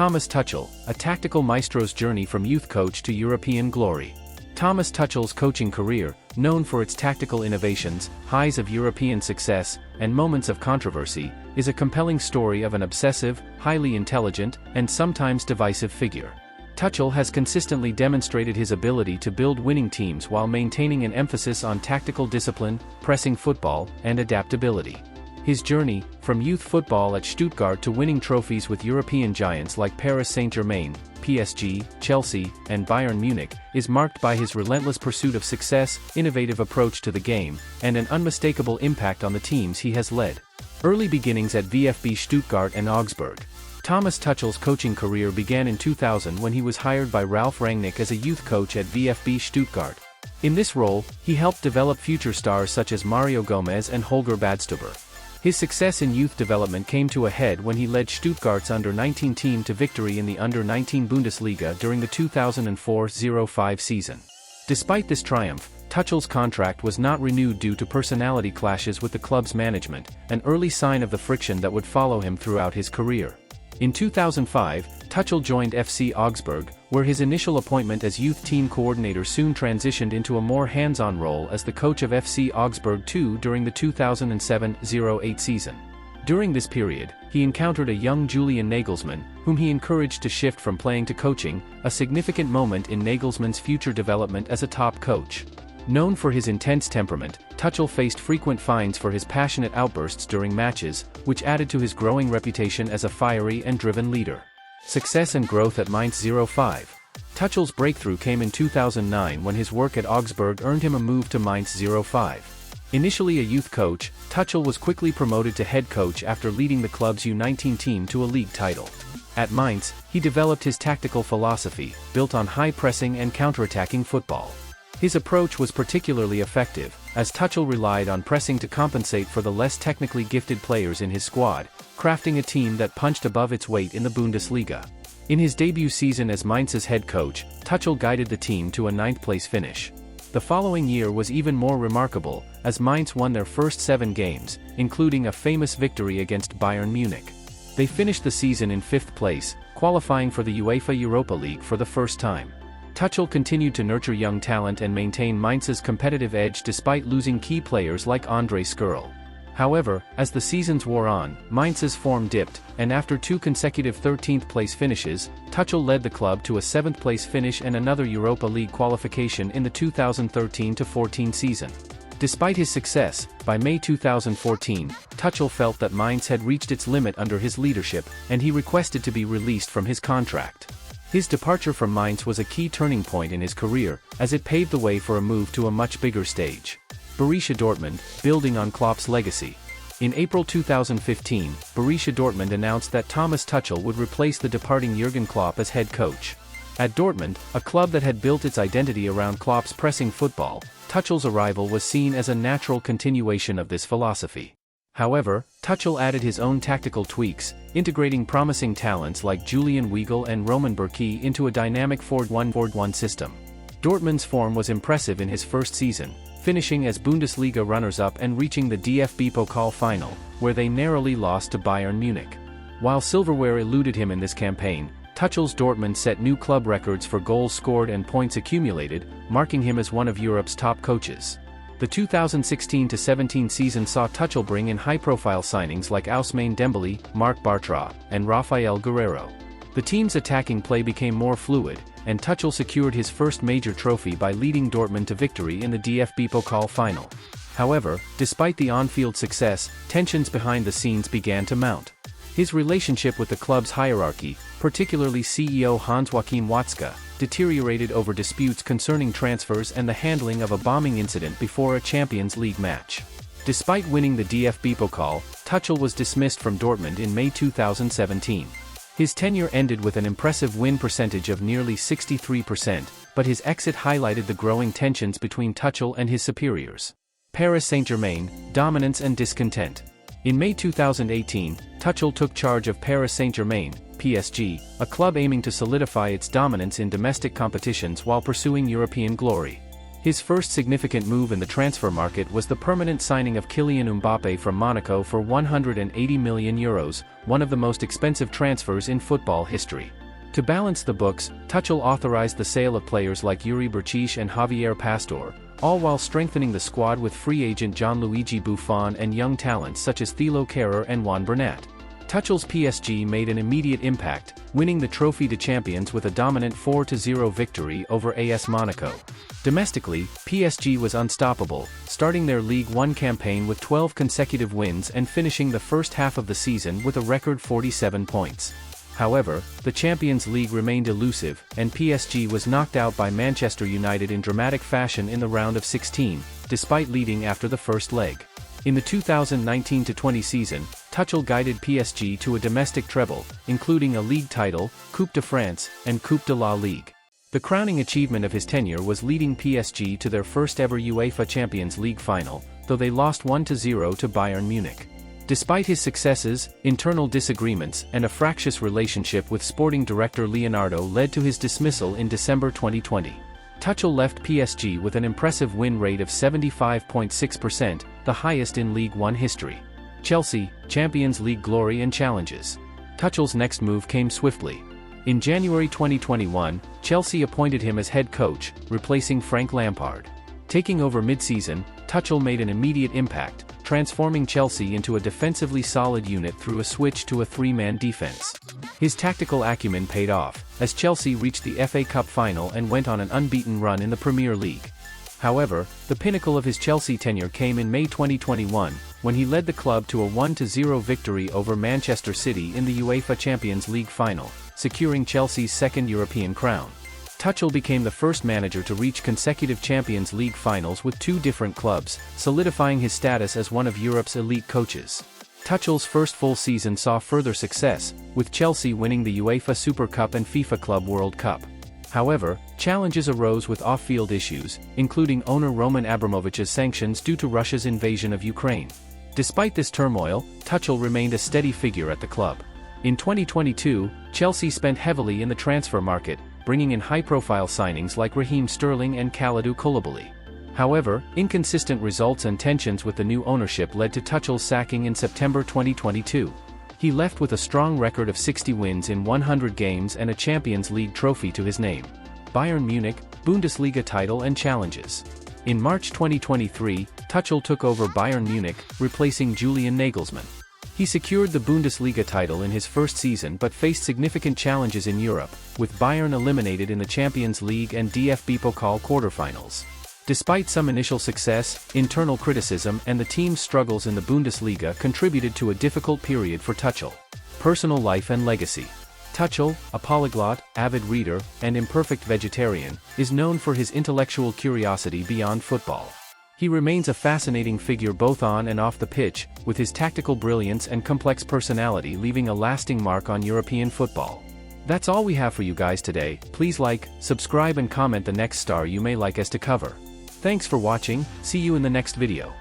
Thomas Tuchel, a tactical maestro's journey from youth coach to European glory. Thomas Tuchel's coaching career, known for its tactical innovations, highs of European success, and moments of controversy, is a compelling story of an obsessive, highly intelligent, and sometimes divisive figure. Tuchel has consistently demonstrated his ability to build winning teams while maintaining an emphasis on tactical discipline, pressing football, and adaptability. His journey, from youth football at Stuttgart to winning trophies with European giants like Paris Saint-Germain, PSG, Chelsea, and Bayern Munich, is marked by his relentless pursuit of success, innovative approach to the game, and an unmistakable impact on the teams he has led. Early beginnings at VfB Stuttgart and Augsburg. Thomas Tuchel's coaching career began in 2000 when he was hired by Ralf Rangnick as a youth coach at VfB Stuttgart. In this role, he helped develop future stars such as Mario Gomez and Holger Badstuber. His success in youth development came to a head when he led Stuttgart's under-19 team to victory in the under-19 Bundesliga during the 2004-05 season. Despite this triumph, Tuchel's contract was not renewed due to personality clashes with the club's management, an early sign of the friction that would follow him throughout his career. In 2005, Tuchel joined FC Augsburg, where his initial appointment as youth team coordinator soon transitioned into a more hands-on role as the coach of FC Augsburg II during the 2007-08 season. During this period, he encountered a young Julian Nagelsmann, whom he encouraged to shift from playing to coaching, a significant moment in Nagelsmann's future development as a top coach. Known for his intense temperament, Tuchel faced frequent fines for his passionate outbursts during matches, which added to his growing reputation as a fiery and driven leader. Success and growth at Mainz 05. Tuchel's breakthrough came in 2009 when his work at Augsburg earned him a move to Mainz 05. Initially a youth coach, Tuchel was quickly promoted to head coach after leading the club's U19 team to a league title. At Mainz, he developed his tactical philosophy, built on high pressing and counterattacking football. His approach was particularly effective, as Tuchel relied on pressing to compensate for the less technically gifted players in his squad, crafting a team that punched above its weight in the Bundesliga. In his debut season as Mainz's head coach, Tuchel guided the team to a 9th-place finish. The following year was even more remarkable, as Mainz won their first 7 games, including a famous victory against Bayern Munich. They finished the season in 5th place, qualifying for the UEFA Europa League for the first time. Tuchel continued to nurture young talent and maintain Mainz's competitive edge despite losing key players like André Schürrle. However, as the seasons wore on, Mainz's form dipped, and after 2 consecutive 13th-place finishes, Tuchel led the club to a 7th-place finish and another Europa League qualification in the 2013-14 season. Despite his success, by May 2014, Tuchel felt that Mainz had reached its limit under his leadership, and he requested to be released from his contract. His departure from Mainz was a key turning point in his career, as it paved the way for a move to a much bigger stage. Borussia Dortmund, building on Klopp's legacy. In April 2015, Borussia Dortmund announced that Thomas Tuchel would replace the departing Jurgen Klopp as head coach. At Dortmund, a club that had built its identity around Klopp's pressing football, Tuchel's arrival was seen as a natural continuation of this philosophy. However, Tuchel added his own tactical tweaks, integrating promising talents like Julian Weigl and Roman Bürki into a dynamic 4-1-4-1 system. Dortmund's form was impressive in his first season, finishing as Bundesliga runners-up and reaching the DFB-Pokal final, where they narrowly lost to Bayern Munich. While silverware eluded him in this campaign, Tuchel's Dortmund set new club records for goals scored and points accumulated, marking him as one of Europe's top coaches. The 2016-17 season saw Tuchel bring in high-profile signings like Ousmane Dembele, Marc Bartra, and Rafael Guerreiro. The team's attacking play became more fluid, and Tuchel secured his first major trophy by leading Dortmund to victory in the DFB-Pokal final. However, despite the on-field success, tensions behind the scenes began to mount. His relationship with the club's hierarchy, particularly CEO Hans-Joachim Watzke, deteriorated over disputes concerning transfers and the handling of a bombing incident before a Champions League match. Despite winning the DFB-Pokal, Tuchel was dismissed from Dortmund in May 2017. His tenure ended with an impressive win percentage of nearly 63%, but his exit highlighted the growing tensions between Tuchel and his superiors. Paris Saint-Germain, dominance and discontent. In May 2018, Tuchel took charge of Paris Saint-Germain, PSG, a club aiming to solidify its dominance in domestic competitions while pursuing European glory. His first significant move in the transfer market was the permanent signing of Kylian Mbappé from Monaco for €180 million, one of the most expensive transfers in football history. To balance the books, Tuchel authorized the sale of players like Yuri Berchiche and Javier Pastore, all while strengthening the squad with free agent Gianluigi Buffon and young talents such as Thilo Kehrer and Juan Bernat. Tuchel's PSG made an immediate impact, winning the Trophy de Champions with a dominant 4-0 victory over AS Monaco. Domestically, PSG was unstoppable, starting their Ligue 1 campaign with 12 consecutive wins and finishing the first half of the season with a record 47 points. However, the Champions League remained elusive, and PSG was knocked out by Manchester United in dramatic fashion in the round of 16, despite leading after the first leg. In the 2019-20 season, Tuchel guided PSG to a domestic treble, including a league title, Coupe de France, and Coupe de la Ligue. The crowning achievement of his tenure was leading PSG to their first-ever UEFA Champions League final, though they lost 1-0 to Bayern Munich. Despite his successes, internal disagreements and a fractious relationship with sporting director Leonardo led to his dismissal in December 2020. Tuchel left PSG with an impressive win rate of 75.6%, the highest in Ligue 1 history. Chelsea, Champions League glory and challenges. Tuchel's next move came swiftly. In January 2021, Chelsea appointed him as head coach, replacing Frank Lampard. Taking over mid-season, Tuchel made an immediate impact, transforming Chelsea into a defensively solid unit through a switch to a three-man defense. His tactical acumen paid off, as Chelsea reached the FA Cup final and went on an unbeaten run in the Premier League. However, the pinnacle of his Chelsea tenure came in May 2021, when he led the club to a 1-0 victory over Manchester City in the UEFA Champions League final, securing Chelsea's second European crown. Tuchel became the first manager to reach consecutive Champions League finals with two different clubs, solidifying his status as one of Europe's elite coaches. Tuchel's first full season saw further success, with Chelsea winning the UEFA Super Cup and FIFA Club World Cup. However, challenges arose with off-field issues, including owner Roman Abramovich's sanctions due to Russia's invasion of Ukraine. Despite this turmoil, Tuchel remained a steady figure at the club. In 2022, Chelsea spent heavily in the transfer market, bringing in high-profile signings like Raheem Sterling and Kalidou Koulibaly. However, inconsistent results and tensions with the new ownership led to Tuchel's sacking in September 2022. He left with a strong record of 60 wins in 100 games and a Champions League trophy to his name. Bayern Munich, Bundesliga title and challenges. In March 2023, Tuchel took over Bayern Munich, replacing Julian Nagelsmann. He secured the Bundesliga title in his first season but faced significant challenges in Europe, with Bayern eliminated in the Champions League and DFB-Pokal quarterfinals. Despite some initial success, internal criticism and the team's struggles in the Bundesliga contributed to a difficult period for Tuchel. Personal life and legacy. Tuchel, a polyglot, avid reader, and imperfect vegetarian, is known for his intellectual curiosity beyond football. He remains a fascinating figure both on and off the pitch, with his tactical brilliance and complex personality leaving a lasting mark on European football. That's all we have for you guys today. Please like, subscribe and comment the next star you may like us to cover. Thanks for watching, see you in the next video.